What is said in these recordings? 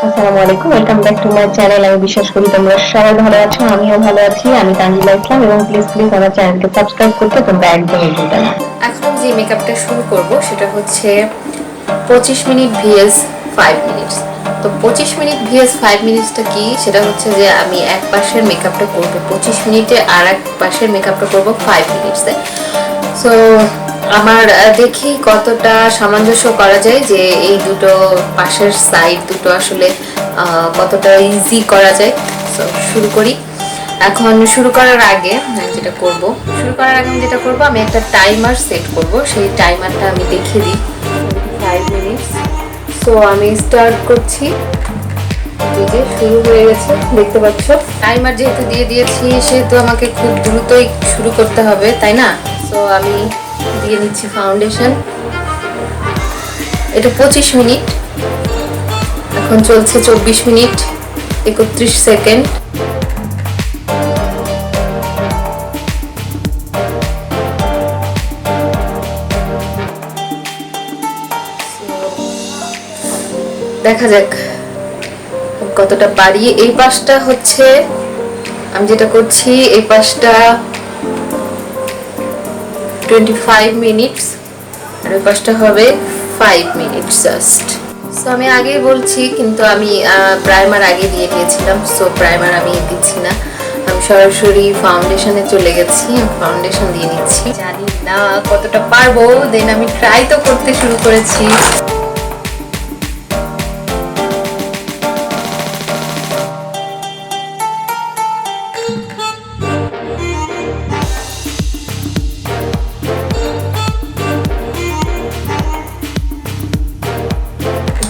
আসসালামু আলাইকুম, welcome back to my channel. আমি বিশ্বাস করি তোমরা সবাই ভালো আছো, আমিও ভালো আছি। আমি তানজিলা ইসলাম এবং প্লিজ আমার চ্যানেলকে সাবস্ক্রাইব করতে তোমরা একদমই ভুলবে না। এখন যে মেকআপটা শুরু করব সেটা হচ্ছে 25 মিনিট ভিএস 5 মিনিটস। তো 25 মিনিট ভিএস 5 মিনিটসটা কি, সেটা হচ্ছে যে আমি এক পাশের মেকআপটা করব 25 মিনিটে আর এক পাশের মেকআপটা করব 5 মিনিটসে। সো আমার দেখি কতটা সামঞ্জস্য করা যায় যে এই দুটো পাশের সাইড দুটো আসলে কতটা ইজি করা যায়। সো শুরু করি। এখন শুরু করার আগে আমি যেটা করব আমি একটা টাইমার সেট করব। সেই টাইমারটা আমি দেখিয়ে দিই, 5 মিনিটস। সো আমি স্টার্ট করছি। এই যে শুরু হয়ে গেছে, দেখতে পাচ্ছ। টাইমার যেহেতু দিয়ে দিয়েছি সেহেতু আমাকে খুব দ্রুতই শুরু করতে হবে, তাই না? সো আমি দিয়ে নিচ্ছি ফাউন্ডেশন। এটা 25 মিনিট, এখন চলছে 24 মিনিট 31 সেকেন্ড। দেখা যাক কতটা পারি। এই পাশটা হচ্ছে আমি যেটা করছি, এই পাশটা 25 মিনিটস আর ওই পাশটা হবে 5 মিনিটস জাস্ট। সো আমি আগেই বলছি, কিন্তু আমি প্রাইমার আগে দিয়ে দিয়েছিলাম, সো প্রাইমার আমি দিচ্ছি না। আমি সরাসরি ফাউন্ডেশনে চলে গেছি, ফাউন্ডেশন দিয়ে নিচ্ছি। জানি না কতটা পারবো, দেন আমি ট্রাই তো করতে শুরু করেছি।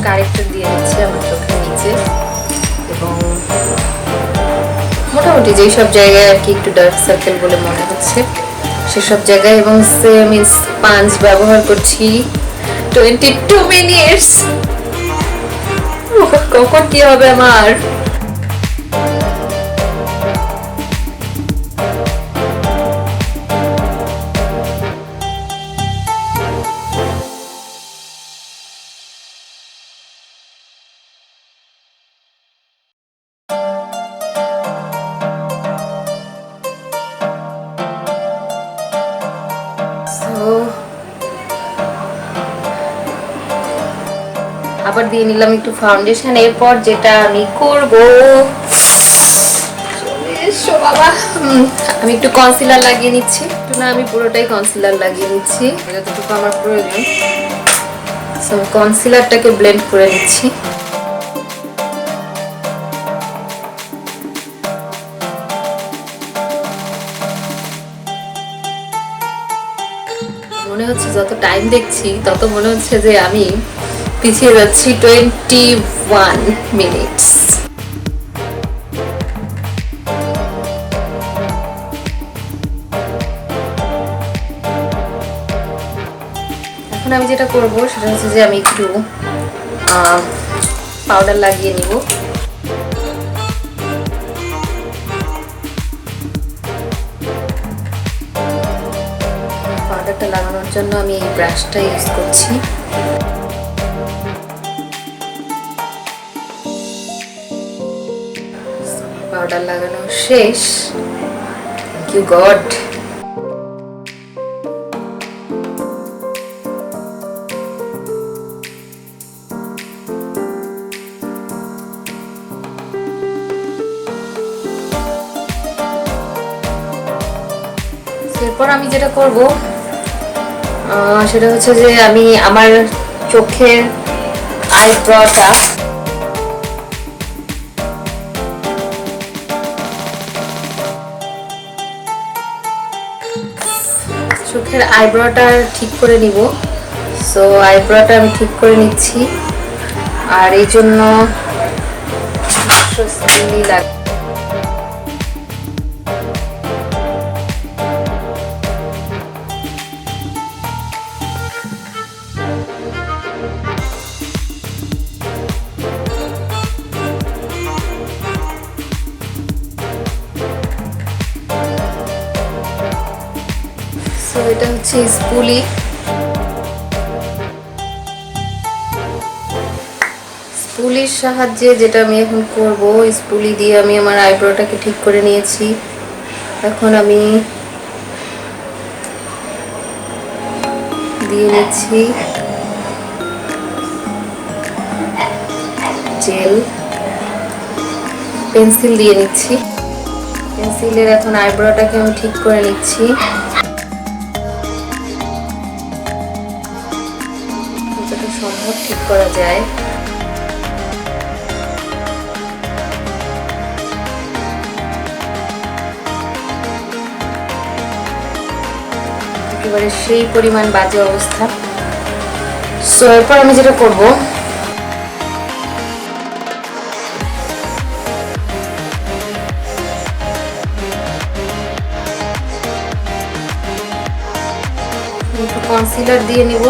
কারেক্টর দিয়ে দিচ্ছি আমার চোখের নিচে, এবং মোটামুটি যেই সব জায়গায় আর কি একটু ডার্ক সার্কেল বলে মনে হচ্ছে সেসব জায়গায়। এবং সেম স্পঞ্জ ব্যবহার করছি। 22 মিনিটস, কখন কি হবে আমার। আবার দিয়ে নিলাম একটু ফাউন্ডেশন। এরপর যেটা আমি করব, বাবা, আমি একটু কনসিলার লাগিয়ে নিচ্ছি। একটু না, আমি পুরোটাই কনসিলার লাগিয়ে নিচ্ছি যতটুকু আমার প্রয়োজন। সো কনসিলারটাকে ব্লেন্ড করে নিচ্ছি। মনে হচ্ছে যত টাইম দেখছি তত মনে হচ্ছে যে আমি পিছিয়ে যাচ্ছি 21 মিনিটস। এখন আমি যেটা করব সেটা হচ্ছে যে আমি একটু পাউডার লাগিয়ে নিব। পাউডারটা লাগানোর জন্য আমি এই ব্রাশটা ইউজ করছি। পাউডার লাগানো শেষ। Thank you God. এরপর আমি যেটা করব সেটা হচ্ছে যে আমি আমার চোখের আইব্রোটা ঠিক করে নিব। সো আইব্রোটা আমি ঠিক করে নিচ্ছি, আর এই জন্য লাগে। সো এটা হচ্ছে স্পুলি। স্পুলির সাহায্যে যেটা আমি এখন করব, স্পুলি দিয়ে আমি আমার আইব্রোটাকে ঠিক করে নিয়েছি। এখন আমি দিয়ে নিচ্ছি জেল, পেন্সিল দিয়ে নিচ্ছি। পেন্সিলের এখন আইব্রোটাকে আমি ঠিক করে নিচ্ছি। যতটা সম্ভব ঠিক করা যায়। একেবারে সেই পরিমাণ বাজে অবস্থা। সো এরপর আমি যেটা করব, একটু কনসিলার দিয়ে নিব।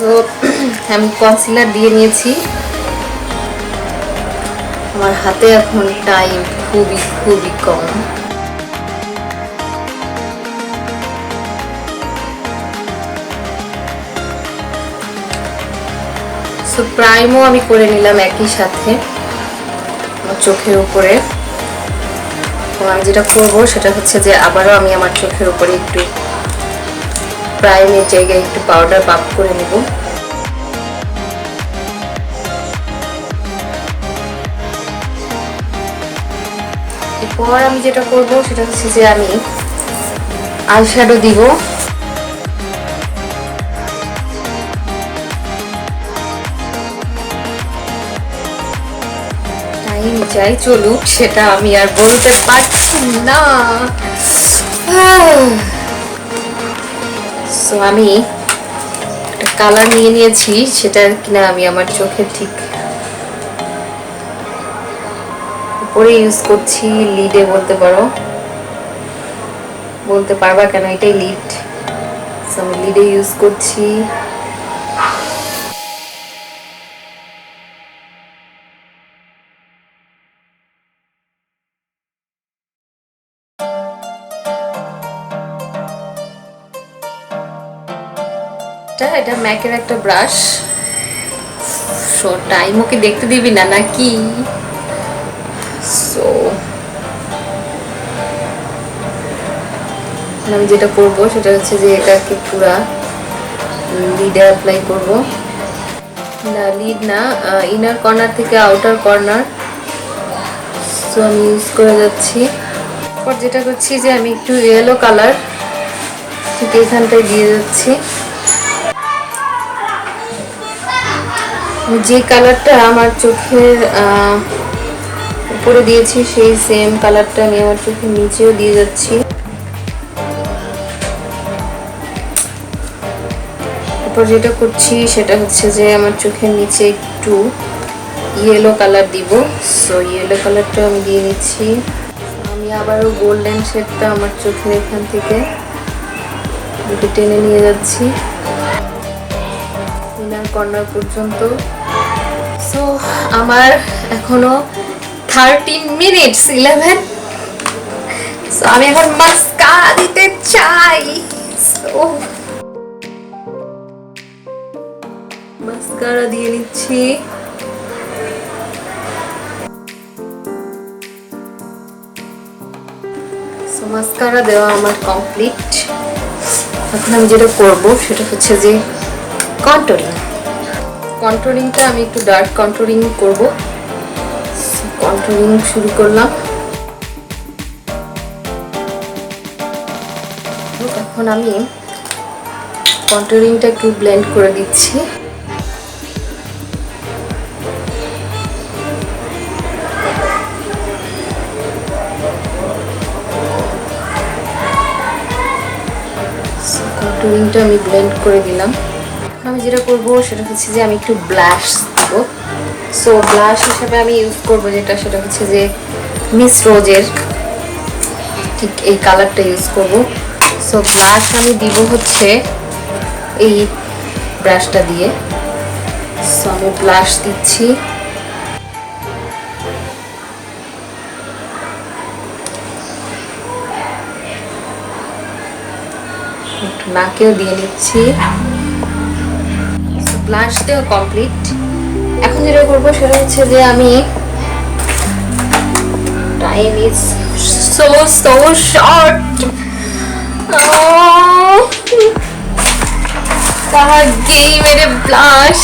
তো আমি কনসিলার দিয়ে নিয়েছি। আমার হাতে এখন টাইম খুবই কম। সো প্রাইমও আমি করে নিলাম একই সাথে আমার চোখের উপরে। আমি যেটা করব সেটা হচ্ছে যে আবারও আমি আমার চোখের উপরে একটু প্রাইমের জায়গায় একটু পাউডার বাপ করে নেব। এরপর আমি যেটা করব সেটা হচ্ছে যে আমি আইশ্যাডো দিব। টাইম যাই চলুক, সেটা আমি আর বলতে পারছি না। সো আমি একটা কালার নিয়ে নিয়েছি, সেটা কিনা আমি আমার চোখের ঠিক উপরে ইউজ করছি। লিডে বলতে পারো, বলতে পারবা কেন, এটাই লিড। সো আমি লিডে ইউজ করছি। এটা ম্যাকের একটা ব্রাশ। সো টাইম ওকে দেখতে দিবি না নাকি? সো আমি যেটা করব সেটা হচ্ছে যে এটাকে পুরা লিডে অ্যাপ্লাই করব। না লিড না, ইনার কর্নার থেকে আউটার কর্নার। সো আমি ইউজ করে যাচ্ছি। পর যেটা করছি যে আমি একটু ইয়েলো কালার ঠিক এখানটায় দিয়ে যাচ্ছি। যে কালারটা আমার চোখের উপরে দিয়েছি সেই সেম কালারটা আমি আমার চোখের নিচেও দিয়ে যাচ্ছি। তারপর যেটা করছি সেটা হচ্ছে যে আমার চোখের নিচে একটু ইয়েলো কালার দিব। সো ইয়েলো কালারটা আমি দিয়ে নিচ্ছি। আমি আবারও গোল্ডেন শেডটা আমার চোখের এখান থেকে টেনে নিয়ে যাচ্ছি ইনার কর্নার পর্যন্ত। সো আমার এখনো 13 মিনিটস 11। সো আমি এখন মাস্কারা দিতে চাই। সো মাস্কারা দিয়ে নিচ্ছি। সো মাস্কারা দেওয়া আমার কমপ্লিট। এখন আমি যেটা করব সেটা হচ্ছে যে কন্টুরিং। কন্ট্রোলিংটা আমি একটু ডার্ক কন্ট্রোলিং করব। কন্ট্রোলিং শুরু করলাম। এখন আমি কন্ট্রোলিংটা একটু ব্লেন্ড করে দিচ্ছি। কন্ট্রোলিংটা আমি ব্লেন্ড করে দিলাম। আমি যেটা করব সেটা হচ্ছে যে আমি একটু ব্লাশ দেব। সো ব্লাশ হিসেবে আমি ইউজ করব যেটা, সেটা হচ্ছে যে মিস রোজের ঠিক এই কালারটা ইউজ করব। সো ব্লাশ আমি দিব হচ্ছে এই ব্রাশটা দিয়ে। সো আমি ব্লাশ দিচ্ছি। নাকেও দিয়ে নিচ্ছি। ব্লাশ দেওয়া কমপ্লিট। এখন যেটা করবো সেটা হচ্ছে যে আমি টাইম ইজ সো শর্ট। कहाँ गई मेरे ব্লাশ।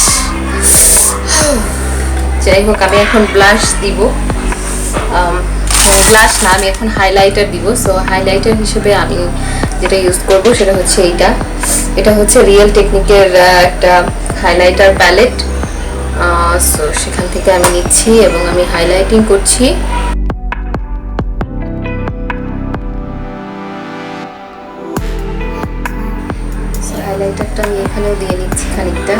যাই হোক, আমি এখন ব্লাশ দিব। ব্লাশ না, আমি এখন হাইলাইটার দিব। সো হাইলাইটার হিসেবে আমি যেটা ইউজ করব সেটা হচ্ছে এইটা। এটা হচ্ছে রিয়েল টেকনিকের একটা হাইলাইটার প্যালেট। সো সেখান থেকে আমি নিচ্ছি এবং আমি হাইলাইটিং করছি। হাইলাইটারটা আমি এখানেও দিয়ে নিচ্ছি খানিকটা।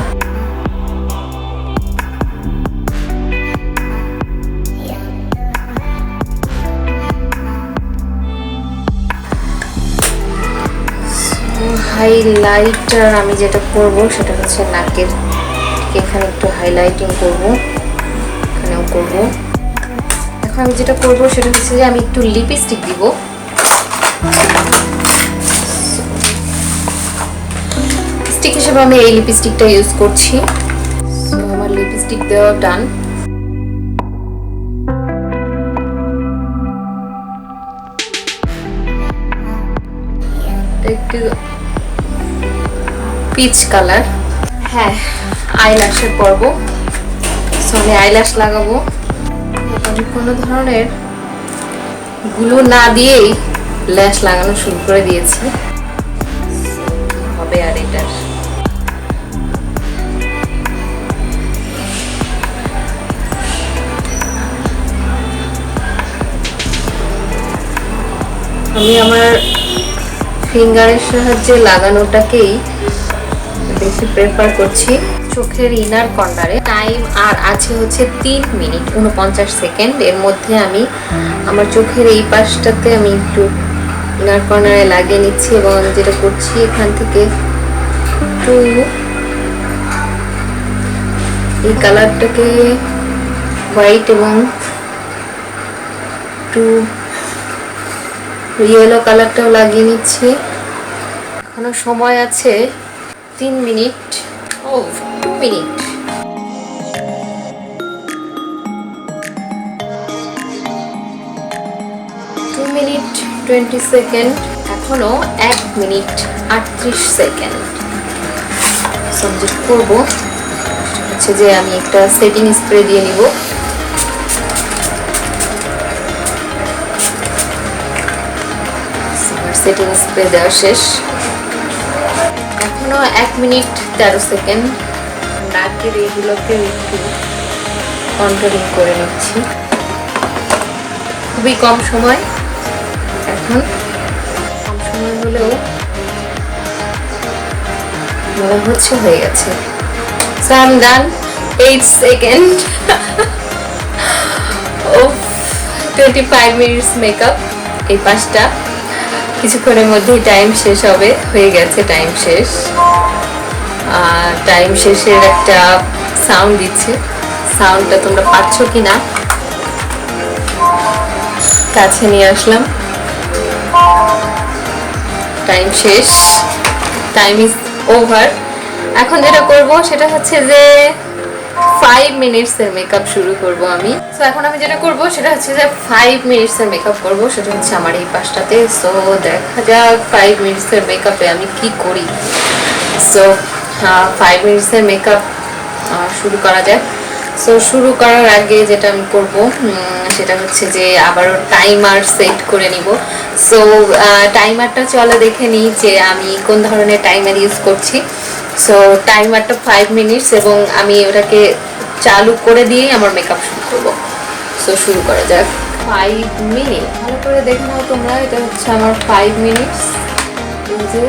হাইলাইটার আমি যেটা করব সেটা হচ্ছে নাকের এখানে একটু হাইলাইটিং করব, এখানেও করব। এখন আমি যেটা করব সেটা হচ্ছে যে আমি একটু লিপস্টিক দিব। লিপস্টিক হিসেবে আমি এই লিপস্টিকটা ইউজ করছি। সো আমার লিপস্টিক দেওয়া ডান। একটু পিচ কালার। হ্যাঁ, আইল্যাশের করব। সো আমি আইল্যাশ লাগাবো। আমি কোনো ধরনের গ্লু না দিয়েই ল্যাশ লাগানো শুরু করে দিয়েছি। হবে আর এটার আমি আমার ফিঙ্গারের সাহায্যে লাগানোটাকেই বেশি প্রেফার করছি। চোখের ইনার কর্নারে টাইম আর আছে হচ্ছে 3 মিনিট 49 সেকেন্ড। এর মধ্যে আমি আমার চোখের এই পাশটাতে আমি একটু ইনার কর্নারে লাগিয়ে নিচ্ছি এবং আমি যেটা করছি এখান থেকে একটু এই কালারটাকে হোয়াইট এবং একটু ইয়েলো কালারটাও লাগিয়ে নিচ্ছি। এখনো সময় আছে 3 মিনিট। 2 মিনিট। 2 minute 20 second. এখনো 1 মিনিট 38 সেকেন্ড। সাবজেক্ট করব হচ্ছে যে আমি একটা সেটিং স্প্রে দিয়ে নিব। সেটিং স্প্রে দেওয়া শেষ। এখনো 1 মিনিট 13 সেকেন্ড। নাকের এইগুলোকে একটু কন্ট্রোলিং করে নিচ্ছি। খুবই কম সময়, এখন কম সময় হলেও মনে হচ্ছে হয়ে গেছে। So I am done. 8 second. 25 minutes makeup. এই পাঁচটা কিছুক্ষণের মধ্যেই টাইম শেষ হবে। হয়ে গেছে টাইম শেষ। টাইম শেষের একটা সাউন্ড দিচ্ছে। সাউন্ডটা তোমরা পাচ্ছ কিনা? কাছে নিয়ে আসলাম। টাইম শেষ। Time is over. এখন যেটা করব সেটা হচ্ছে যে 5 মিনিটসের মেকআপ শুরু করব আমি। সো এখন আমি যেটা করব সেটা হচ্ছে যে 5 মিনিটসের মেকআপ করব। সেটা হচ্ছে আমার এই পাশটাতে। সো দেখা যাক 5 মিনিটসের মেকআপে আমি কি করি। সো 5 মিনিটসের মেকআপ শুরু করা যাক। সো শুরু করার আগে যেটা আমি করব সেটা হচ্ছে যে আবারও টাইমার সেট করে নিব। সো টাইমারটা চলে দেখে নিই যে আমি কোন ধরনের টাইমার ইউজ করছি। সো টাইমারটা 5 মিনিটস এবং আমি ওটাকে চালু করে দিয়েই আমার মেকআপ শুরু করব। সো শুরু করা যাক। 5 মিনিট ভালো করে দেখে নাও তোমরা, এটা হচ্ছে আমার 5 মিনিটস। এই যে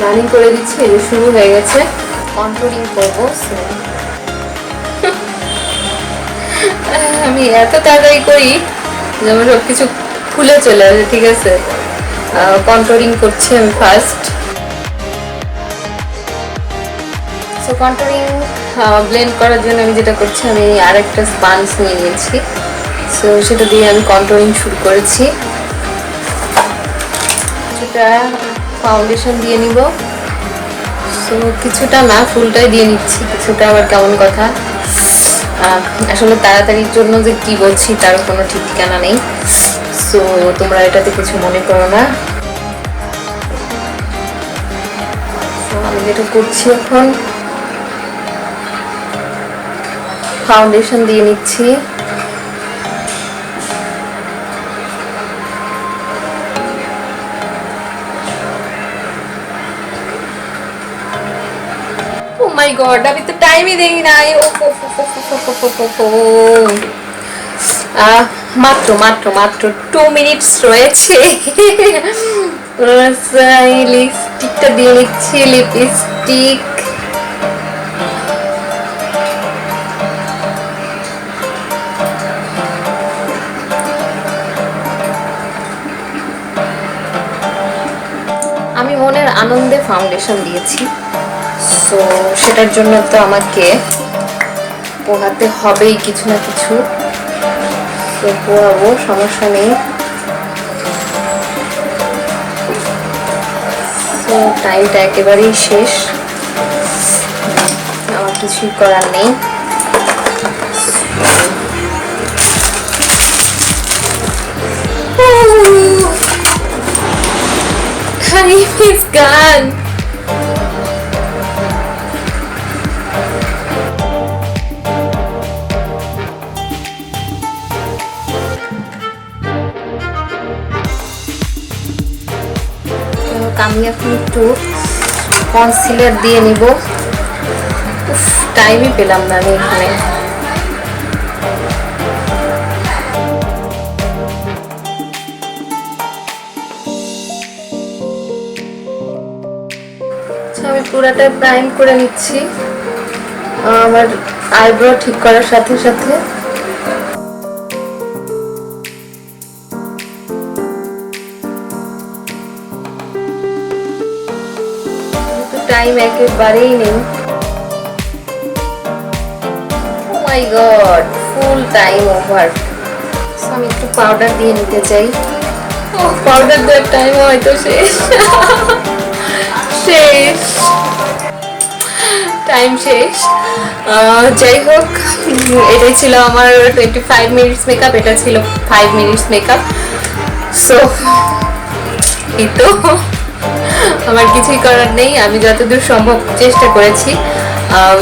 রানিং করে দিচ্ছি, এই যে শুরু হয়ে গেছে। কন্ট্রোলিং করবো। আমি এত তাড়াতাড়ি করি যেমন সব কিছু খুলে চলে আসে, ঠিক আছে। কন্ট্রোলিং করছি আমি ফার্স্ট। সো কন্ট্রোলিং ব্লেন্ড করার জন্য আমি যেটা করছি, আমি আরেকটা স্পঞ্জ নিয়ে নিয়েছি। সো সেটা দিয়ে আমি কন্ট্রোলিং শুরু করেছি। কিছুটা ফাউন্ডেশন দিয়ে নিব। সো কিছুটা না, ফুলটাই দিয়ে নিচ্ছি। কিছুটা আবার কেমন কথা, আসলে তাড়াতাড়ির জন্য যে কি বলছি তার কোনো ঠিক ঠিকানা নেই। সো তোমরা এটাতে কিছু মনে করো না। আমি যেটা করছি এখন ফাউন্ডেশন দিয়ে নিচ্ছি। ও মাই গড, আমি তো টাইমই দেই নাই। মাত্র মাত্র মাত্র 2 মিনিটস রয়েছে। লিপস্টিকটা দিয়ে নিচ্ছি। লিপস্টিক আমি মনের আনন্দে ফাউন্ডেশন দিয়েছি। সো সেটার জন্য তো আমাকে পোহাতে হবেই কিছু না কিছু। তো পোহাবো, সমস্যা নেই। তো টাইমটা একেবারেই শেষ, আমার কিছুই করার নেই। Time is gone. আমি এখন একটু কনসিলার দিয়ে নিব। টাইমই পেলাম না আমি এখানে। আমি পুরাটা প্রাইম করে নিচ্ছি আমার আইব্রো ঠিক করার সাথে সাথে। টাইম একেবারেই নেই। ও মাই গড, ফুল টাইম ওভার। আমি একটু পাউডার দিয়ে নিতে চাই। ও পাউডার দেওয়ার টাইম হয়তো শেষ। শেষ, টাইম শেষ। যাই হোক, এটাই ছিল আমার 25 মিনিটস মেকআপ। এটা ছিল 5 মিনিটস মেকআপ। সো এই তো, আমার কিছুই করার নেই। আমি যতদূর সম্ভব চেষ্টা করেছি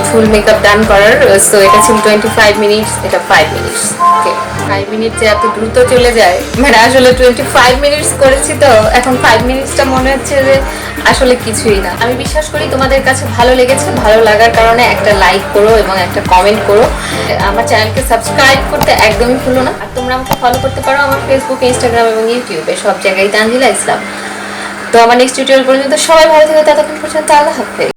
ফুল মেকআপ ডান করার। সো এটা ছিল 25 মিনিটস, এটা 5 মিনিটস। ওকে, 5 মিনিট যে এত দ্রুত চলে যায়, মানে আসলে 25 মিনিটস করেছি তো এখন 5 মিনিটসটা মনে হচ্ছে যে আসলে কিছুই না। আমি বিশ্বাস করি তোমাদের কাছে ভালো লেগেছে। ভালো লাগার কারণে একটা লাইক করো এবং একটা কমেন্ট করো। আমার চ্যানেলকে সাবস্ক্রাইব করতে একদমই ভুলো না। আর তোমরা আমাকে ফলো করতে পারো আমার ফেসবুক, ইনস্টাগ্রাম এবং ইউটিউবে, সব জায়গায় তানজিলা ইসলাম। তো আমার নেক্সট টিউটোরিয়াল পর্যন্ত সবাই ভালো থেকো। ততক্ষণ পর্যন্ত আল্লাহ হাফেজ।